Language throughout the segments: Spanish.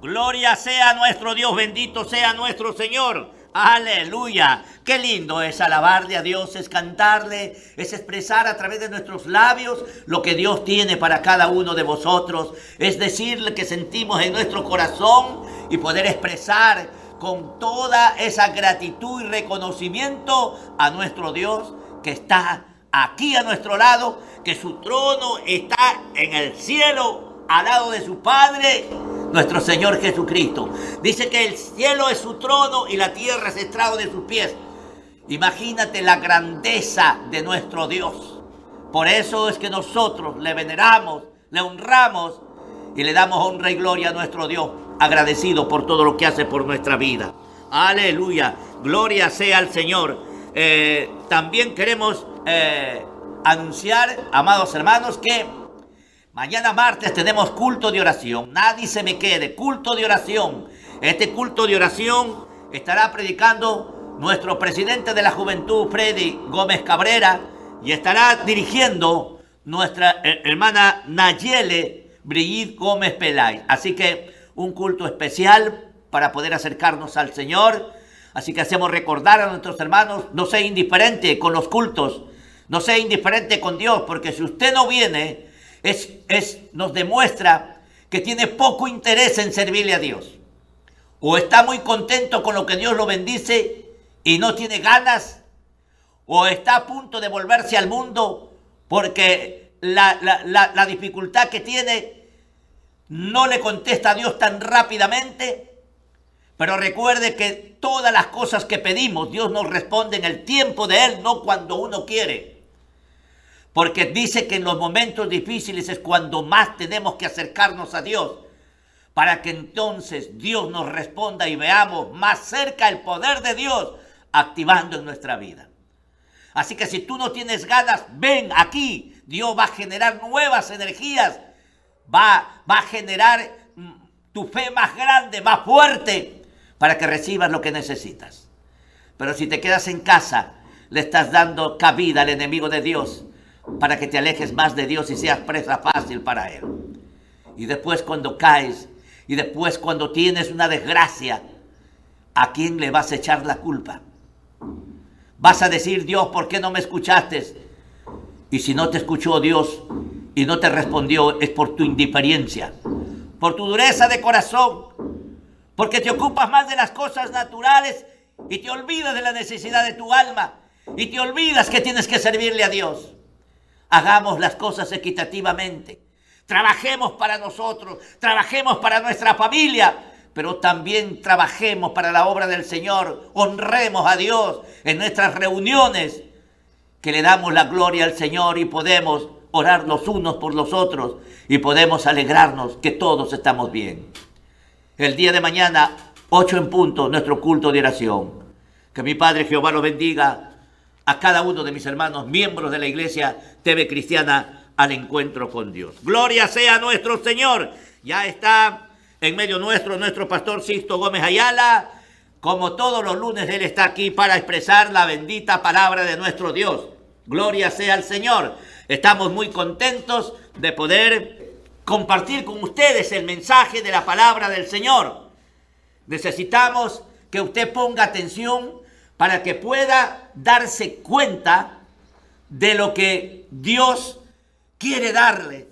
Gloria sea nuestro Dios, bendito sea nuestro Señor. Aleluya. Qué lindo es alabarle a Dios, es cantarle, es expresar a través de nuestros labios lo que Dios tiene para cada uno de vosotros. Es decirle que sentimos en nuestro corazón y poder expresar con toda esa gratitud y reconocimiento a nuestro Dios que está aquí a nuestro lado, que su trono está en el cielo al lado de su Padre, nuestro Señor Jesucristo. Dice que el cielo es su trono y la tierra es estrado de sus pies. Imagínate la grandeza de nuestro Dios. Por eso es que nosotros le veneramos, le honramos y le damos honra y gloria a nuestro Dios, agradecido por todo lo que hace por nuestra vida. Aleluya, gloria sea al Señor. También queremos anunciar, amados hermanos, que mañana martes tenemos culto de oración. Nadie se me quede, culto de oración. Este culto de oración estará predicando nuestro presidente de la juventud, Freddy Gómez Cabrera, y estará dirigiendo nuestra hermana Nayeli Brigitte Gómez Peláez. Así que un culto especial para poder acercarnos al Señor. Así que hacemos recordar a nuestros hermanos, no sea indiferente con los cultos, no sea indiferente con Dios, porque si usted no viene, nos demuestra que tiene poco interés en servirle a Dios. O está muy contento con lo que Dios lo bendice y no tiene ganas, o está a punto de volverse al mundo porque la dificultad que tiene no le contesta a Dios tan rápidamente. Pero recuerde que todas las cosas que pedimos, Dios nos responde en el tiempo de Él, no cuando uno quiere. Porque dice que en los momentos difíciles es cuando más tenemos que acercarnos a Dios, para que entonces Dios nos responda y veamos más cerca el poder de Dios activando en nuestra vida. Así que si tú no tienes ganas, ven aquí. Dios va a generar nuevas energías, va a generar tu fe más grande, más fuerte, para que recibas lo que necesitas. Pero si te quedas en casa, le estás dando cabida al enemigo de Dios para que te alejes más de Dios y seas presa fácil para Él. Y después cuando caes, y después cuando tienes una desgracia, ¿a quién le vas a echar la culpa? Vas a decir, Dios, ¿por qué no me escuchaste? Y si no te escuchó Dios y no te respondió, es por tu indiferencia, por tu dureza de corazón, porque te ocupas más de las cosas naturales y te olvidas de la necesidad de tu alma y te olvidas que tienes que servirle a Dios. Hagamos las cosas equitativamente. Trabajemos para nosotros, trabajemos para nuestra familia, pero también trabajemos para la obra del Señor. Honremos a Dios en nuestras reuniones, que le damos la gloria al Señor y podemos orar los unos por los otros y podemos alegrarnos que todos estamos bien. El día de mañana, 8 en punto, nuestro culto de oración. Que mi Padre Jehová los bendiga a cada uno de mis hermanos, miembros de la Iglesia TV Cristiana al Encuentro con Dios. Gloria sea a nuestro Señor. Ya está en medio nuestro pastor Sixto Gómez Ayala. Como todos los lunes, Él está aquí para expresar la bendita palabra de nuestro Dios. Gloria sea al Señor. Estamos muy contentos de poder compartir con ustedes el mensaje de la palabra del Señor. Necesitamos que usted ponga atención para que pueda darse cuenta de lo que Dios quiere darle,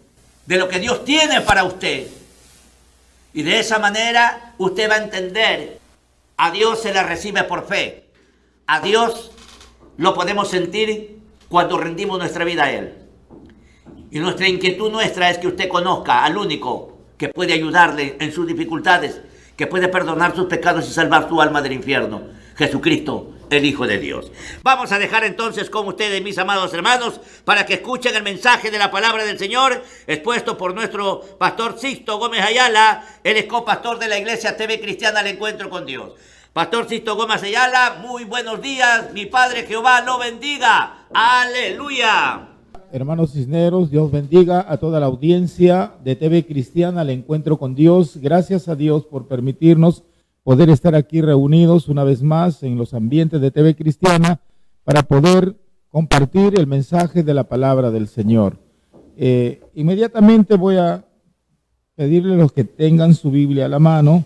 de lo que Dios tiene para usted. Y de esa manera usted va a entender, a Dios se le recibe por fe. A Dios lo podemos sentir cuando rendimos nuestra vida a Él. Y nuestra inquietud nuestra es que usted conozca al único que puede ayudarle en sus dificultades, que puede perdonar sus pecados y salvar su alma del infierno. Jesucristo, el Hijo de Dios. Vamos a dejar entonces con ustedes, mis amados hermanos, para que escuchen el mensaje de la palabra del Señor, expuesto por nuestro pastor Sixto Gómez Ayala. Él es copastor de la Iglesia TV Cristiana al Encuentro con Dios. Pastor Sixto Gómez Ayala, muy buenos días. Mi Padre Jehová lo bendiga. Aleluya. Hermanos Cisneros, Dios bendiga a toda la audiencia de TV Cristiana al Encuentro con Dios. Gracias a Dios por permitirnos poder estar aquí reunidos una vez más en los ambientes de TV Cristiana para poder compartir el mensaje de la palabra del Señor. Inmediatamente voy a pedirle a los que tengan su Biblia a la mano,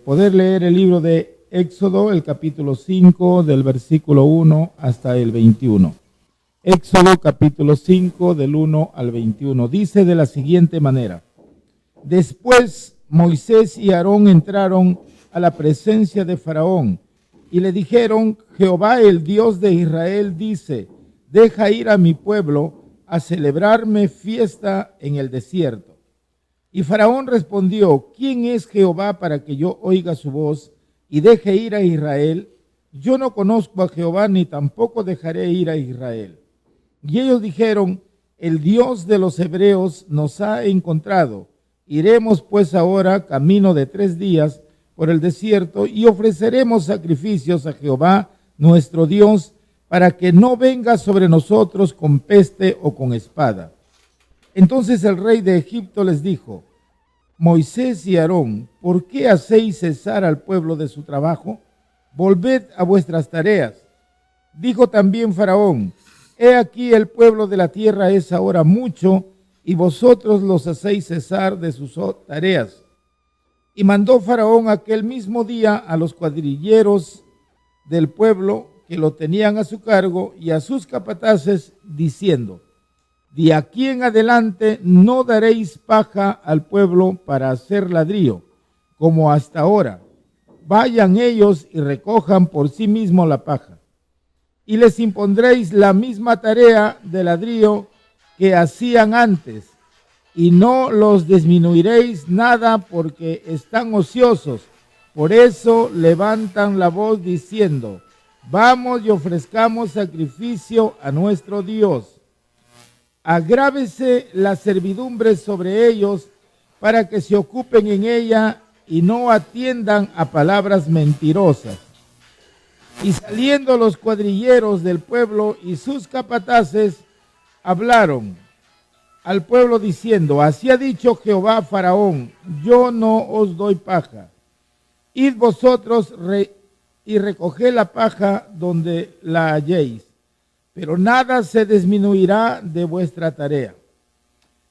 poder leer el libro de Éxodo, el capítulo 5, del versículo 1 hasta el 21. Éxodo capítulo 5, del 1 al 21. Dice de la siguiente manera: Después Moisés y Aarón entraron a la presencia de Faraón y le dijeron: Jehová, el Dios de Israel, dice: deja ir a mi pueblo a celebrarme fiesta en el desierto. Y Faraón respondió: ¿quién es Jehová para que yo oiga su voz y deje ir a Israel? Yo no conozco a Jehová, ni tampoco dejaré ir a Israel. Y ellos dijeron: el Dios de los hebreos nos ha encontrado. Iremos pues ahora camino de 3 días por el desierto y ofreceremos sacrificios a Jehová nuestro Dios, para que no venga sobre nosotros con peste o con espada. Entonces el rey de Egipto les dijo: Moisés y Aarón, ¿por qué hacéis cesar al pueblo de su trabajo? Volved a vuestras tareas. Dijo también Faraón: he aquí el pueblo de la tierra es ahora mucho, y vosotros los hacéis cesar de sus tareas. Y mandó Faraón aquel mismo día a los cuadrilleros del pueblo que lo tenían a su cargo y a sus capataces, diciendo: de aquí en adelante no daréis paja al pueblo para hacer ladrillo, como hasta ahora. Vayan ellos y recojan por sí mismos la paja. Y les impondréis la misma tarea de ladrillo que hacían antes, y no los disminuiréis nada porque están ociosos. Por eso levantan la voz diciendo: vamos y ofrezcamos sacrificio a nuestro Dios. Agrávese la servidumbre sobre ellos para que se ocupen en ella y no atiendan a palabras mentirosas. Y saliendo los cuadrilleros del pueblo y sus capataces, hablaron al pueblo diciendo: así ha dicho Jehová a Faraón: yo no os doy paja. Id vosotros y recoged la paja donde la halléis, pero nada se disminuirá de vuestra tarea.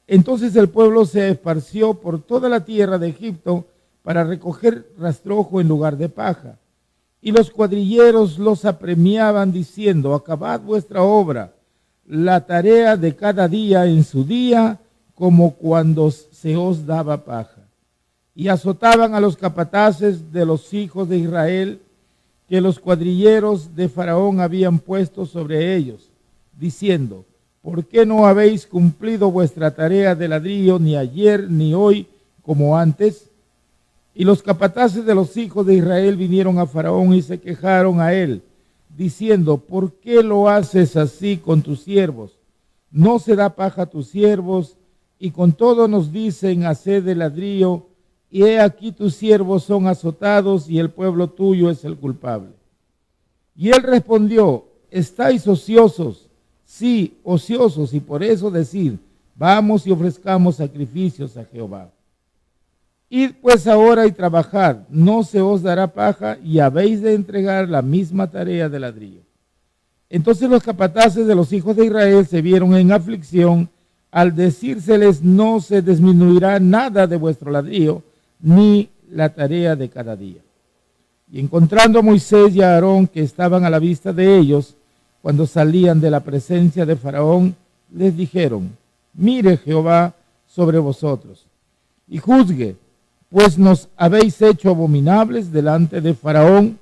Entonces el pueblo se esparció por toda la tierra de Egipto para recoger rastrojo en lugar de paja. Y los cuadrilleros los apremiaban diciendo: acabad vuestra obra, la tarea de cada día en su día, como cuando se os daba paja. Y azotaban a los capataces de los hijos de Israel, que los cuadrilleros de Faraón habían puesto sobre ellos, diciendo: ¿por qué no habéis cumplido vuestra tarea de ladrillo ni ayer ni hoy como antes? Y los capataces de los hijos de Israel vinieron a Faraón y se quejaron a él, diciendo: ¿por qué lo haces así con tus siervos? No se da paja a tus siervos, y con todo nos dicen: haced de ladrillo, y he aquí tus siervos son azotados, y el pueblo tuyo es el culpable. Y él respondió: estáis ociosos, sí, ociosos, y por eso decid: vamos y ofrezcamos sacrificios a Jehová. Id pues ahora y trabajad, no se os dará paja, y habéis de entregar la misma tarea de ladrillo. Entonces los capataces de los hijos de Israel se vieron en aflicción al decírseles: no se disminuirá nada de vuestro ladrillo, ni la tarea de cada día. Y encontrando a Moisés y a Aarón, que estaban a la vista de ellos, cuando salían de la presencia de Faraón, les dijeron: mire Jehová sobre vosotros, y juzgue, pues nos habéis hecho abominables delante de Faraón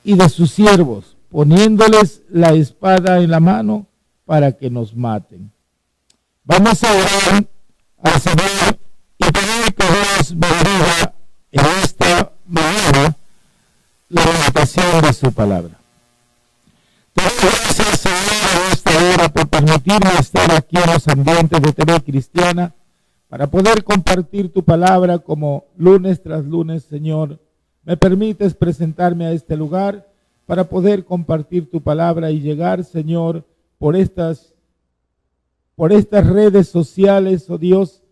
y de sus siervos, poniéndoles la espada en la mano para que nos maten. Vamos a orar al Señor y pedir que Dios bendiga en esta mañana la meditación de su palabra. Te doy gracias, Señor, en esta hora por permitirme estar aquí en los ambientes de TV Cristiana para poder compartir tu palabra como lunes tras lunes, Señor. Me permites presentarme a este lugar para poder compartir tu palabra y llegar, Señor, por estas redes sociales, oh Dios,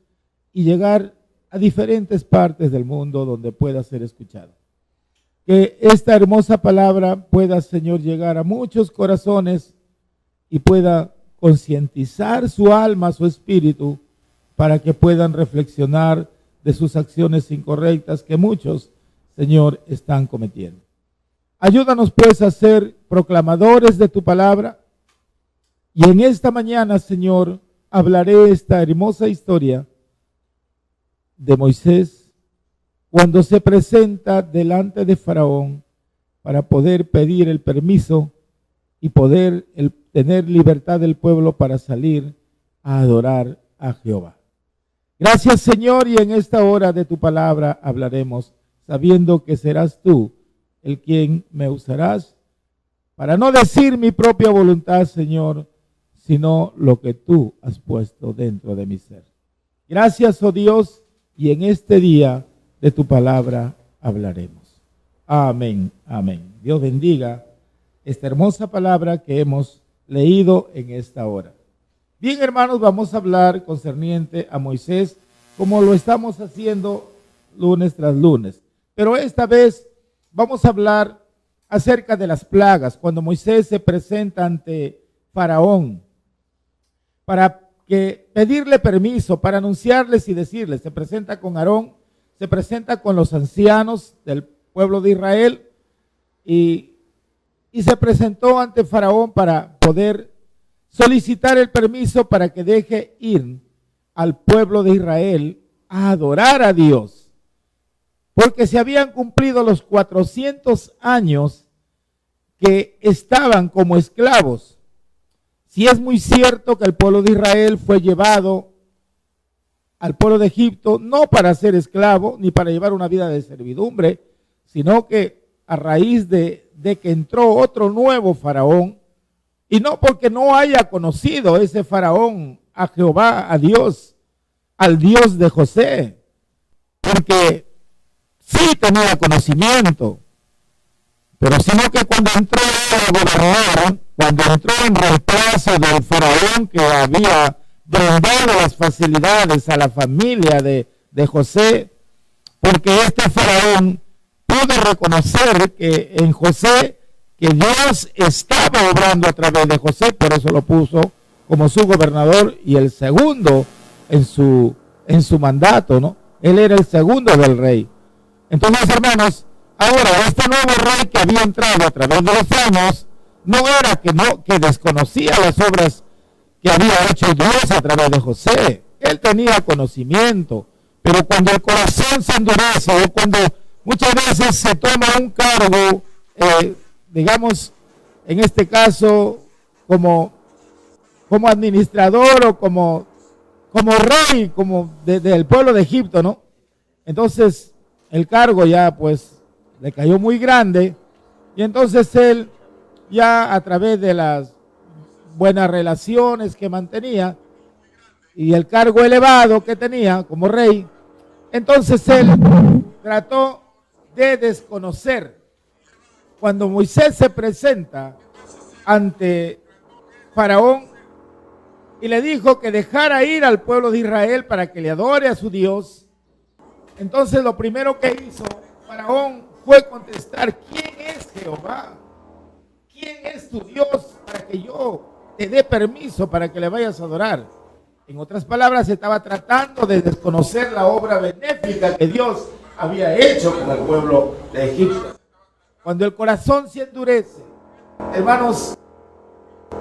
y llegar a diferentes partes del mundo donde pueda ser escuchado. Que esta hermosa palabra pueda, Señor, llegar a muchos corazones y pueda concientizar su alma, su espíritu, para que puedan reflexionar de sus acciones incorrectas que muchos, Señor, están cometiendo. Ayúdanos pues a ser proclamadores de tu palabra. Y en esta mañana, Señor, hablaré esta hermosa historia de Moisés cuando se presenta delante de Faraón para poder pedir el permiso y poder tener libertad del pueblo para salir a adorar a Jehová. Gracias, Señor, y en esta hora de tu palabra hablaremos, sabiendo que serás tú el quien me usarás para no decir mi propia voluntad, Señor, sino lo que tú has puesto dentro de mi ser. Gracias, oh Dios, y en este día de tu palabra hablaremos. Amén, amén. Dios bendiga esta hermosa palabra que hemos leído en esta hora. Bien, hermanos, vamos a hablar concerniente a Moisés, como lo estamos haciendo lunes tras lunes. Pero esta vez vamos a hablar acerca de las plagas, cuando Moisés se presenta ante Faraón para pedirle permiso, para anunciarles y decirles. Se presenta con Aarón, se presenta con los ancianos del pueblo de Israel y se presentó ante Faraón para poder solicitar el permiso para que deje ir al pueblo de Israel a adorar a Dios, porque se habían cumplido los 400 años que estaban como esclavos. Si es muy cierto que el pueblo de Israel fue llevado al pueblo de Egipto no para ser esclavo ni para llevar una vida de servidumbre, sino que a raíz de que entró otro nuevo faraón, y no porque no haya conocido ese faraón a Jehová, a Dios, al Dios de José, porque sí tenía conocimiento, pero sino que cuando entró a gobernar, cuando entró en reemplazo del faraón que había brindado las facilidades a la familia de José, porque este faraón pudo reconocer que en José, que Dios estaba obrando a través de José, por eso lo puso como su gobernador y el segundo en su mandato, ¿no? Él era el segundo del rey. Entonces, hermanos, ahora este nuevo rey que había entrado a través de los años, no era que desconocía las obras que había hecho Dios a través de José. Él tenía conocimiento, pero cuando el corazón se endurece, o cuando muchas veces se toma un cargo, digamos, en este caso, como administrador o como rey, como del pueblo de Egipto, ¿no? Entonces, el cargo ya, pues, le cayó muy grande, y entonces él, ya a través de las buenas relaciones que mantenía, y el cargo elevado que tenía como rey, entonces él trató de desconocer. Cuando Moisés se presenta ante Faraón y le dijo que dejara ir al pueblo de Israel para que le adore a su Dios, entonces lo primero que hizo Faraón fue contestar: ¿quién es Jehová? ¿Quién es tu Dios para que yo te dé permiso para que le vayas a adorar? En otras palabras, estaba tratando de desconocer la obra benéfica que Dios había hecho con el pueblo de Egipto. Cuando el corazón se endurece, hermanos,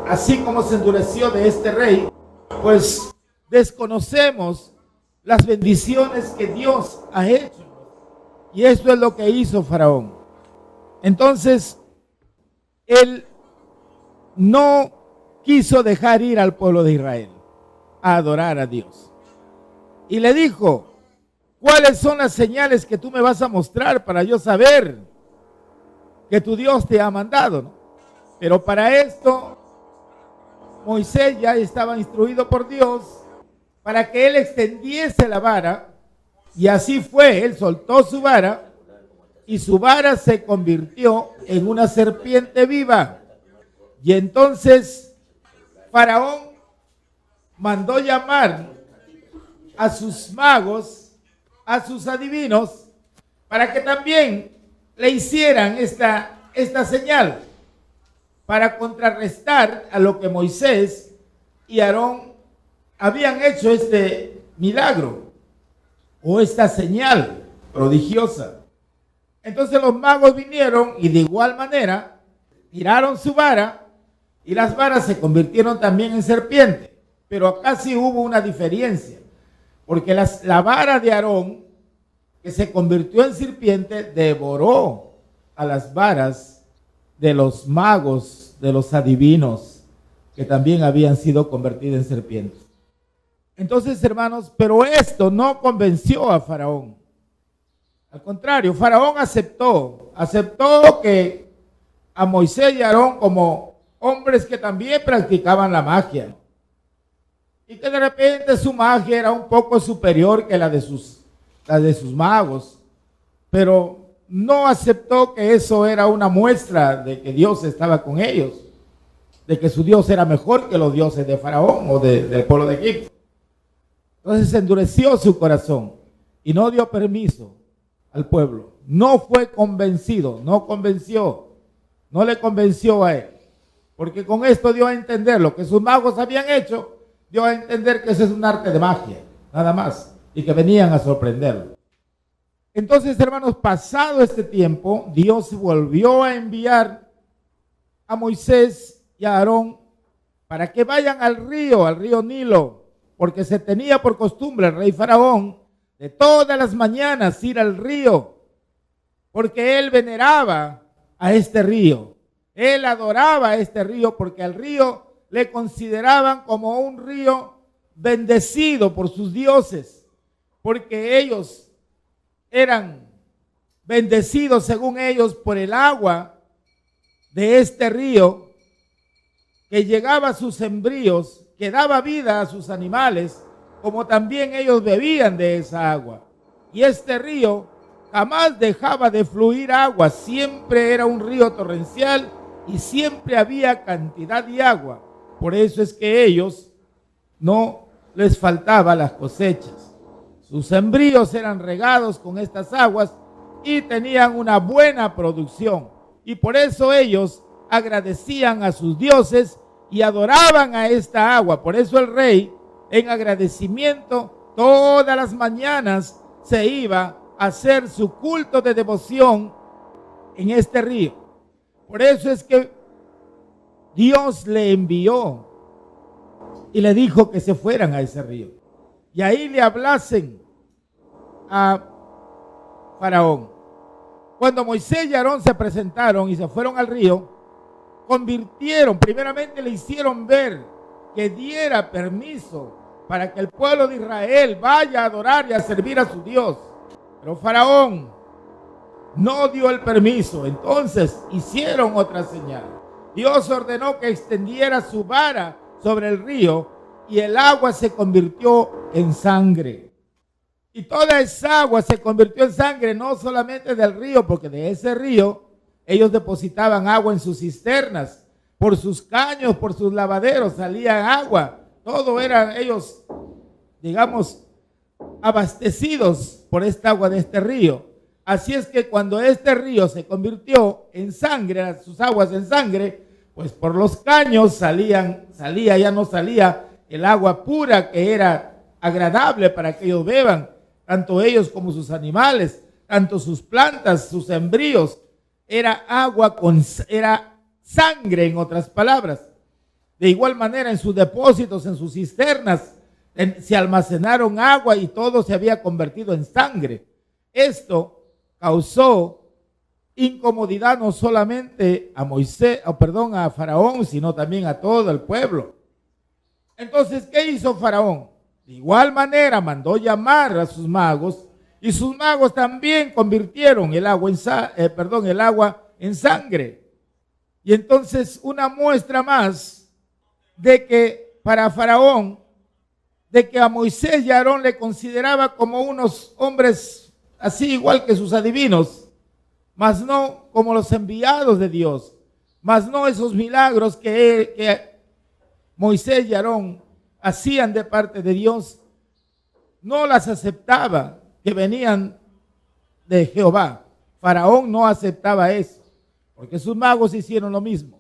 así como se endureció de este rey, pues desconocemos las bendiciones que Dios ha hecho. Y esto es lo que hizo Faraón. Entonces, él no quiso dejar ir al pueblo de Israel a adorar a Dios. Y le dijo: ¿cuáles son las señales que tú me vas a mostrar para yo saber que tu Dios te ha mandado, ¿no? Pero para esto, Moisés ya estaba instruido por Dios para que él extendiese la vara, y así fue. Él soltó su vara y su vara se convirtió en una serpiente viva. Y entonces Faraón mandó llamar a sus magos, a sus adivinos, para que también le hicieran esta señal, para contrarrestar a lo que Moisés y Aarón habían hecho milagro o esta señal prodigiosa. Entonces los magos vinieron y de igual manera tiraron su vara y las varas se convirtieron también en serpiente. Pero acá sí hubo una diferencia, porque la vara de Aarón, que se convirtió en serpiente, devoró a las varas de los magos, de los adivinos, que también habían sido convertidas en serpientes. Entonces, hermanos, pero esto no convenció a Faraón. Al contrario, Faraón aceptó que a Moisés y Aarón como hombres que también practicaban la magia, y que de repente su magia era un poco superior que la de sus magos, pero no aceptó que eso era una muestra de que Dios estaba con ellos, de que su Dios era mejor que los dioses de Faraón o del pueblo de Egipto. Entonces endureció su corazón y no dio permiso al pueblo. No fue convencido, no le convenció a él. Porque con esto dio a entender lo que sus magos habían hecho, dio a entender que ese es un arte de magia, nada más, y que venían a sorprenderlo. Entonces, hermanos, pasado este tiempo, Dios volvió a enviar a Moisés y a Aarón para que vayan al río Nilo, porque se tenía por costumbre el rey Faraón de todas las mañanas ir al río, porque él veneraba a este río, él adoraba a este río, porque al río le consideraban como un río bendecido por sus dioses, porque ellos eran bendecidos según ellos por el agua de este río que llegaba a sus embrios, que daba vida a sus animales, como también ellos bebían de esa agua. Y este río jamás dejaba de fluir agua, siempre era un río torrencial y siempre había cantidad de agua. Por eso es que ellos no les faltaba las cosechas. Sus embrios eran regados con estas aguas y tenían una buena producción. Y por eso ellos agradecían a sus dioses y adoraban a esta agua. Por eso el rey, en agradecimiento, todas las mañanas se iba a hacer su culto de devoción en este río. Por eso es que Dios le envió y le dijo que se fueran a ese río y ahí le hablasen a Faraón. Cuando Moisés y Aarón se presentaron y se fueron al río, primeramente le hicieron ver que diera permiso para que el pueblo de Israel vaya a adorar y a servir a su Dios. Pero Faraón no dio el permiso. Entonces hicieron otra señal. Dios ordenó que extendiera su vara sobre el río y el agua se convirtió en sangre. Y toda esa agua se convirtió en sangre, no solamente del río, porque de ese río ellos depositaban agua en sus cisternas, por sus caños, por sus lavaderos salía agua. Todo eran ellos, digamos, abastecidos por esta agua de este río. Así es que cuando este río se convirtió en sangre, sus aguas en sangre, pues por los caños ya no salía el agua pura que era agradable para que ellos beban, tanto ellos como sus animales, tanto sus plantas, sus embrios. Era sangre, en otras palabras. De igual manera, en sus depósitos, en sus cisternas, se almacenaron agua y todo se había convertido en sangre. Esto causó incomodidad no solamente a Faraón, sino también a todo el pueblo. Entonces, ¿qué hizo Faraón? De igual manera mandó llamar a sus magos y sus magos también convirtieron el agua en sangre. Y entonces una muestra más de que para Faraón, de que a Moisés y a Aarón le consideraba como unos hombres así igual que sus adivinos, mas no como los enviados de Dios, mas no esos milagros que Moisés y Aarón hacían de parte de Dios, no las aceptaba, que venían de Jehová. Faraón no aceptaba eso, porque sus magos hicieron lo mismo.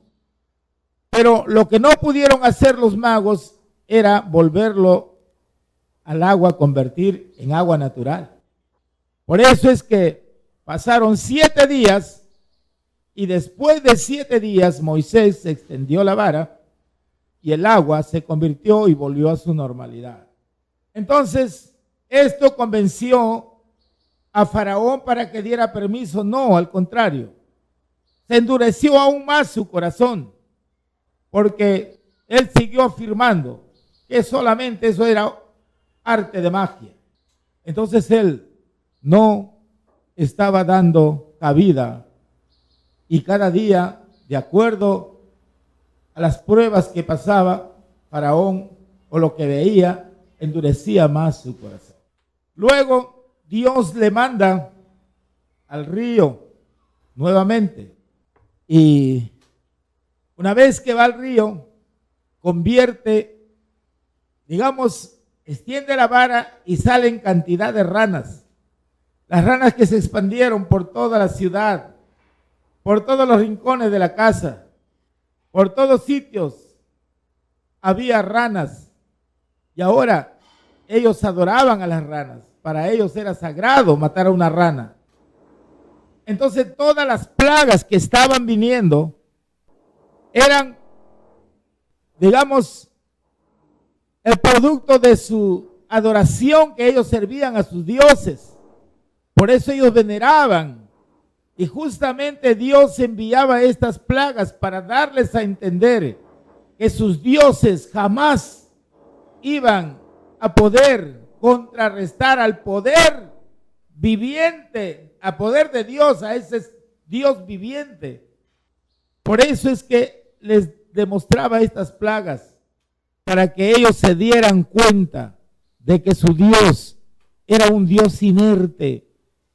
Pero lo que no pudieron hacer los magos era volverlo al agua convertir en agua natural. Por eso es que pasaron 7 días y después de 7 días Moisés extendió la vara y el agua se convirtió y volvió a su normalidad. Entonces, esto convenció a Faraón para que diera permiso. No, al contrario, se endureció aún más su corazón, porque él siguió afirmando que solamente eso era arte de magia. Entonces él no estaba dando cabida y cada día, de acuerdo a las pruebas que pasaba Faraón o lo que veía, endurecía más su corazón. Luego Dios le manda al río nuevamente y una vez que va al río, convierte, digamos, extiende la vara y salen cantidad de ranas. Las ranas que se expandieron por toda la ciudad, por todos los rincones de la casa, por todos sitios había ranas. Y ahora ellos adoraban a las ranas. Para ellos era sagrado matar a una rana. Entonces todas las plagas que estaban viniendo eran, digamos, el producto de su adoración que ellos servían a sus dioses. Por eso ellos veneraban. Y justamente Dios enviaba estas plagas para darles a entender que sus dioses jamás iban a poder contrarrestar al poder viviente, al poder de Dios, a ese Dios viviente. Por eso es que les demostraba estas plagas, para que ellos se dieran cuenta de que su Dios era un Dios inerte,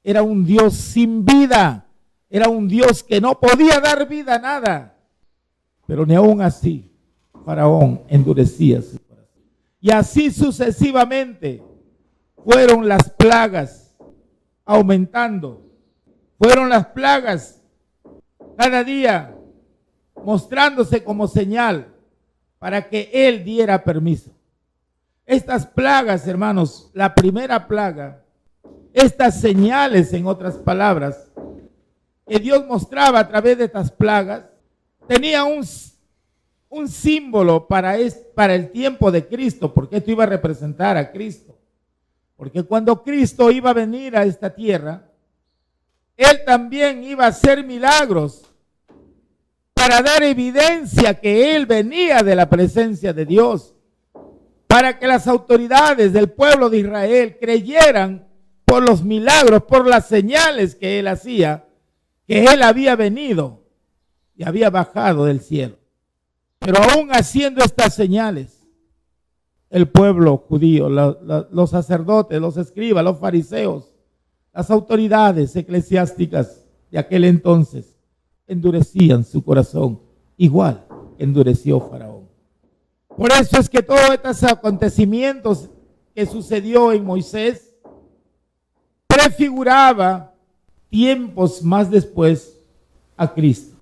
era un Dios sin vida, era un Dios que no podía dar vida a nada. Pero ni aún así, Faraón endurecía su corazón. Y así sucesivamente fueron las plagas aumentando. Fueron las plagas cada día mostrándose como señal para que él diera permiso. Estas plagas, hermanos, la primera plaga, estas señales, en otras palabras, que Dios mostraba a través de estas plagas, tenía un símbolo para el tiempo de Cristo, porque esto iba a representar a Cristo. Porque cuando Cristo iba a venir a esta tierra, Él también iba a hacer milagros para dar evidencia que Él venía de la presencia de Dios, para que las autoridades del pueblo de Israel creyeran por los milagros, por las señales que Él hacía, que Él había venido y había bajado del cielo. Pero aún haciendo estas señales, el pueblo judío, los sacerdotes, los escribas, los fariseos, las autoridades eclesiásticas de aquel entonces endurecían su corazón, igual endureció Faraón. Por eso es que todos estos acontecimientos que sucedió en Moisés prefiguraba tiempos más después a Cristo.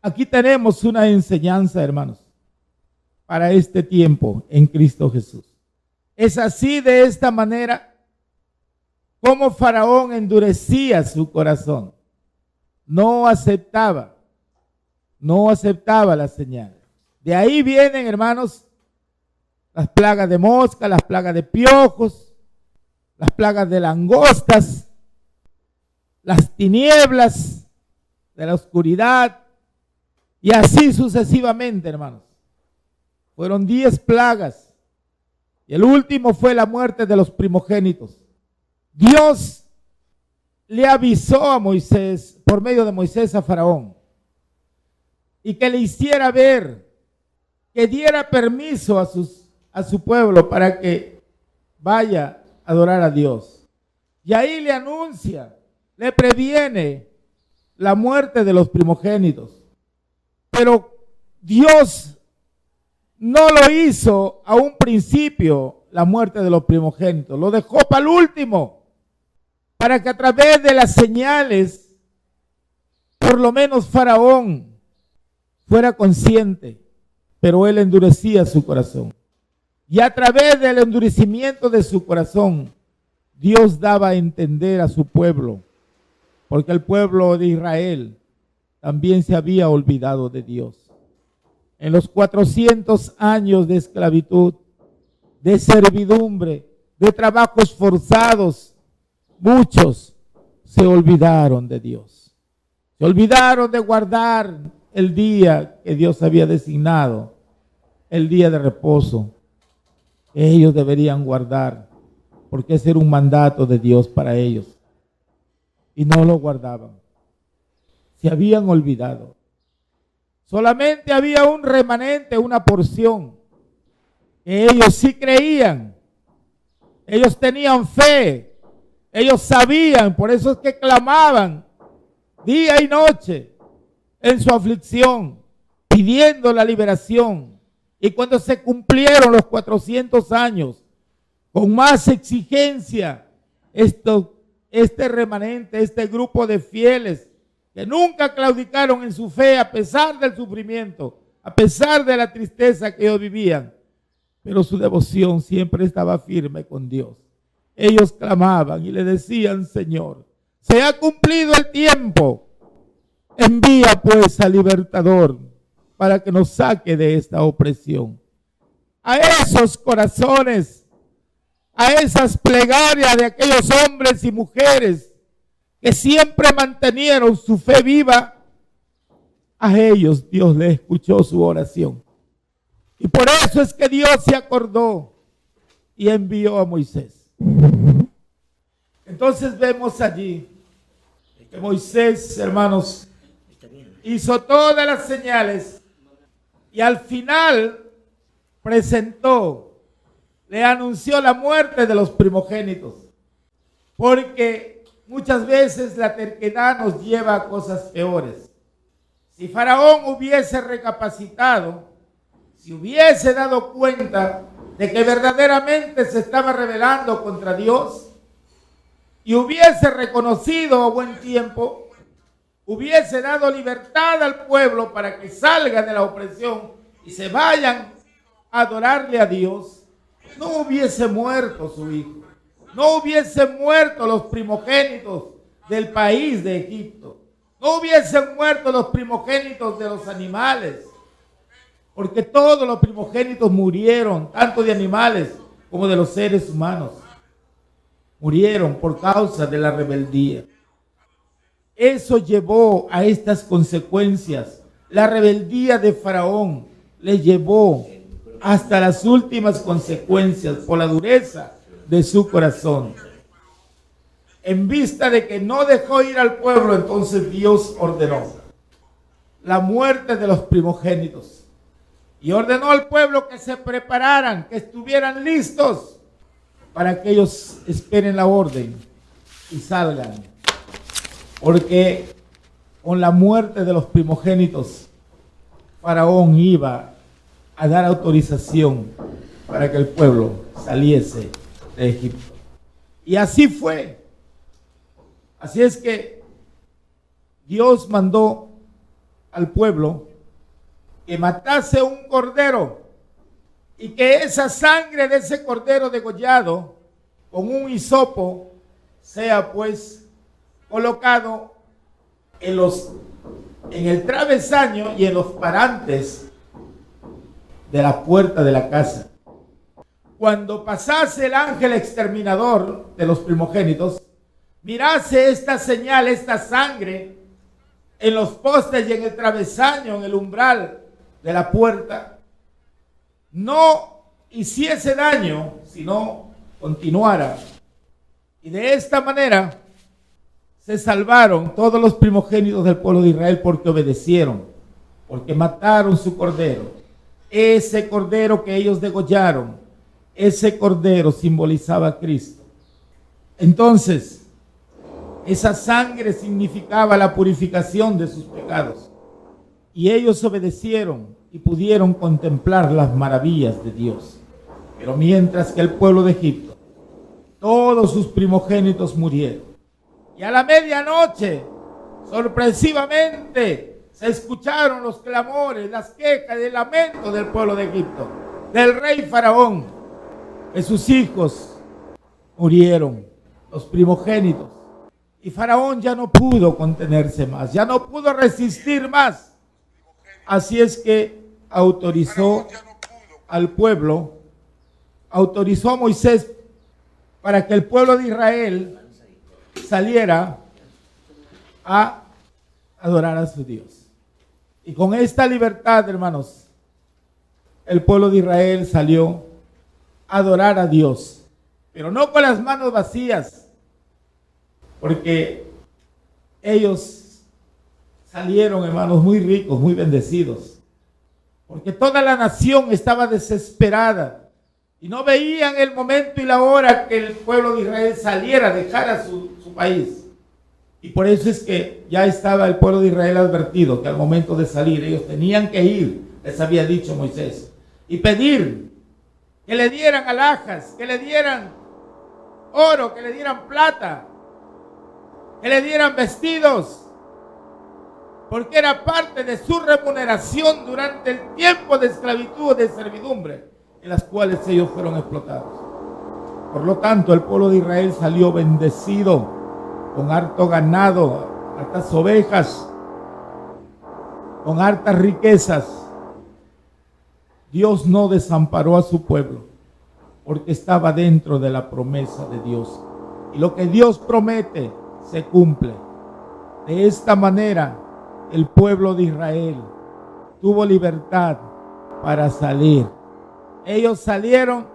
Aquí tenemos una enseñanza, hermanos, para este tiempo en Cristo Jesús. Es así, de esta manera, como Faraón endurecía su corazón. No aceptaba las señales. De ahí vienen, hermanos, las plagas de mosca, las plagas de piojos, las plagas de langostas, las tinieblas de la oscuridad, y así sucesivamente, hermanos. Fueron 10 plagas, y el último fue la muerte de los primogénitos. Dios le avisó a Moisés, por medio de Moisés, a Faraón, y que le hiciera ver, que diera permiso a su pueblo para que vaya a adorar a Dios. Y ahí le anuncia, le previene la muerte de los primogénitos. Pero Dios no lo hizo a un principio, la muerte de los primogénitos. Lo dejó para el último, para que a través de las señales, por lo menos Faraón fuera consciente. Pero él endurecía su corazón. Y a través del endurecimiento de su corazón, Dios daba a entender a su pueblo, porque el pueblo de Israel también se había olvidado de Dios. En los 400 años de esclavitud, de servidumbre, de trabajos forzados, muchos se olvidaron de Dios. Se olvidaron de guardar el día que Dios había designado, el día de reposo. Ellos deberían guardar, porque ese era un mandato de Dios para ellos. Y no lo guardaban. Se habían olvidado. Solamente había un remanente, una porción. Ellos sí creían. Ellos tenían fe. Ellos sabían, por eso es que clamaban día y noche en su aflicción, pidiendo la liberación. Y cuando se cumplieron los 400 años, con más exigencia, este remanente, este grupo de fieles que nunca claudicaron en su fe a pesar del sufrimiento, a pesar de la tristeza que ellos vivían, pero su devoción siempre estaba firme con Dios. Ellos clamaban y le decían: Señor, se ha cumplido el tiempo, envía pues al libertador para que nos saque de esta opresión. A esos corazones, a esas plegarias de aquellos hombres y mujeres que siempre mantenieron su fe viva, a ellos Dios les escuchó su oración. Y por eso es que Dios se acordó y envió a Moisés. Entonces vemos allí que Moisés, hermanos, hizo todas las señales y al final le anunció la muerte de los primogénitos, porque muchas veces la terquedad nos lleva a cosas peores. Si Faraón hubiese recapacitado, si hubiese dado cuenta de que verdaderamente se estaba rebelando contra Dios y hubiese reconocido a buen tiempo, hubiese dado libertad al pueblo para que salgan de la opresión y se vayan a adorarle a Dios, no hubiese muerto su hijo, no hubiesen muerto los primogénitos del país de Egipto, no hubiesen muerto los primogénitos de los animales, porque todos los primogénitos murieron, tanto de animales como de los seres humanos. Murieron por causa de la rebeldía. Eso llevó a estas consecuencias. La rebeldía de Faraón le llevó hasta las últimas consecuencias por la dureza de su corazón. En vista de que no dejó ir al pueblo, entonces Dios ordenó la muerte de los primogénitos. Y ordenó al pueblo que se prepararan, que estuvieran listos para que ellos esperen la orden y salgan. Porque con la muerte de los primogénitos, Faraón iba a dar autorización para que el pueblo saliese de Egipto. Y así fue. Así es que Dios mandó al pueblo que matase un cordero y que esa sangre de ese cordero degollado con un hisopo sea pues colocado en el travesaño y en los parantes de la puerta de la casa. Cuando pasase el ángel exterminador de los primogénitos, mirase esta señal, esta sangre en los postes y en el travesaño, en el umbral de la puerta, no hiciese daño, sino continuara. Y de esta manera se salvaron todos los primogénitos del pueblo de Israel porque obedecieron, porque mataron su cordero. Ese cordero que ellos degollaron, ese cordero simbolizaba a Cristo. Entonces, esa sangre significaba la purificación de sus pecados. Y ellos obedecieron y pudieron contemplar las maravillas de Dios. Pero mientras que el pueblo de Egipto, todos sus primogénitos murieron. Y a la medianoche, sorpresivamente, se escucharon los clamores, las quejas y el lamento del pueblo de Egipto, del rey Faraón. sus hijos murieron, los primogénitos. Y Faraón ya no pudo contenerse más, ya no pudo resistir más. Así es que autorizó al pueblo, autorizó a Moisés para que el pueblo de Israel saliera a adorar a su Dios. Y con esta libertad, hermanos, el pueblo de Israel salió a adorar a Dios, pero no con las manos vacías, porque ellos salieron, hermanos, muy ricos, muy bendecidos, porque toda la nación estaba desesperada y no veían el momento y la hora que el pueblo de Israel saliera, dejara su país. Y por eso es que ya estaba el pueblo de Israel advertido que al momento de salir ellos tenían que ir, les había dicho Moisés, y pedir que le dieran alhajas, que le dieran oro, que le dieran plata, que le dieran vestidos, porque era parte de su remuneración durante el tiempo de esclavitud o de servidumbre en las cuales ellos fueron explotados. Por lo tanto, el pueblo de Israel salió bendecido, con harto ganado, hartas ovejas, con hartas riquezas. Dios no desamparó a su pueblo, porque estaba dentro de la promesa de Dios. Y lo que Dios promete se cumple. De esta manera, el pueblo de Israel tuvo libertad para salir. Ellos salieron,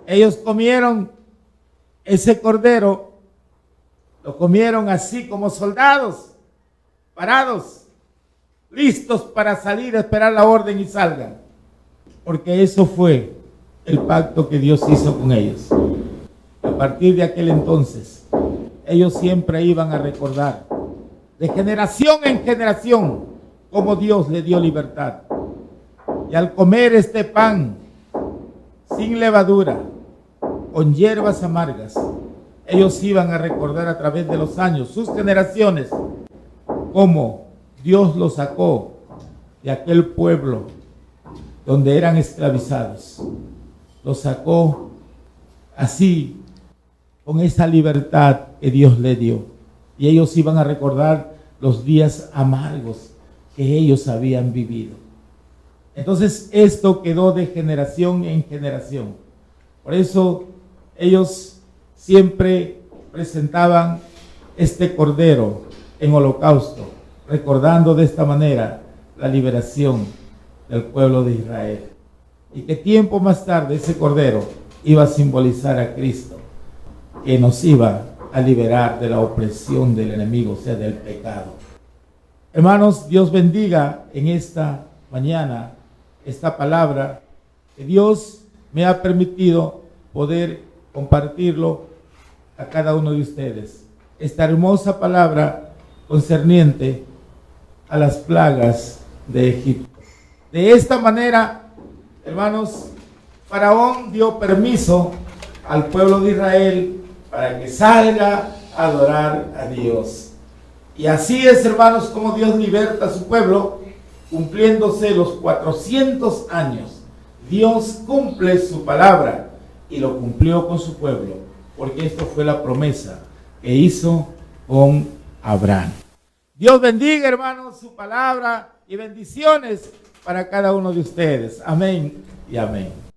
ellos comieron ese cordero, lo comieron así como soldados, parados, listos para salir, esperar la orden y salgan. Porque eso fue el pacto que Dios hizo con ellos. A partir de aquel entonces, ellos siempre iban a recordar, de generación en generación, cómo Dios le dio libertad. Y al comer este pan sin levadura, con hierbas amargas, ellos iban a recordar a través de los años, sus generaciones, cómo Dios los sacó de aquel pueblo donde eran esclavizados. Los sacó así, con esa libertad que Dios le dio. Y ellos iban a recordar los días amargos que ellos habían vivido. Entonces esto quedó de generación en generación. Por eso ellos siempre presentaban este cordero en holocausto, recordando de esta manera la liberación del pueblo de Israel. Y que tiempo más tarde ese cordero iba a simbolizar a Cristo, que nos iba a liberar de la opresión del enemigo, o sea, del pecado. Hermanos, Dios bendiga en esta mañana esta palabra que Dios me ha permitido poder compartirlo a cada uno de ustedes. Esta hermosa palabra concerniente a las plagas de Egipto. De esta manera, hermanos, Faraón dio permiso al pueblo de Israel para que salga a adorar a Dios. Y así es, hermanos, como Dios liberta a su pueblo, cumpliéndose los 400 años. Dios cumple su palabra y lo cumplió con su pueblo, porque esto fue la promesa que hizo con Abraham. Dios bendiga, hermanos, su palabra y bendiciones para cada uno de ustedes. Amén y amén.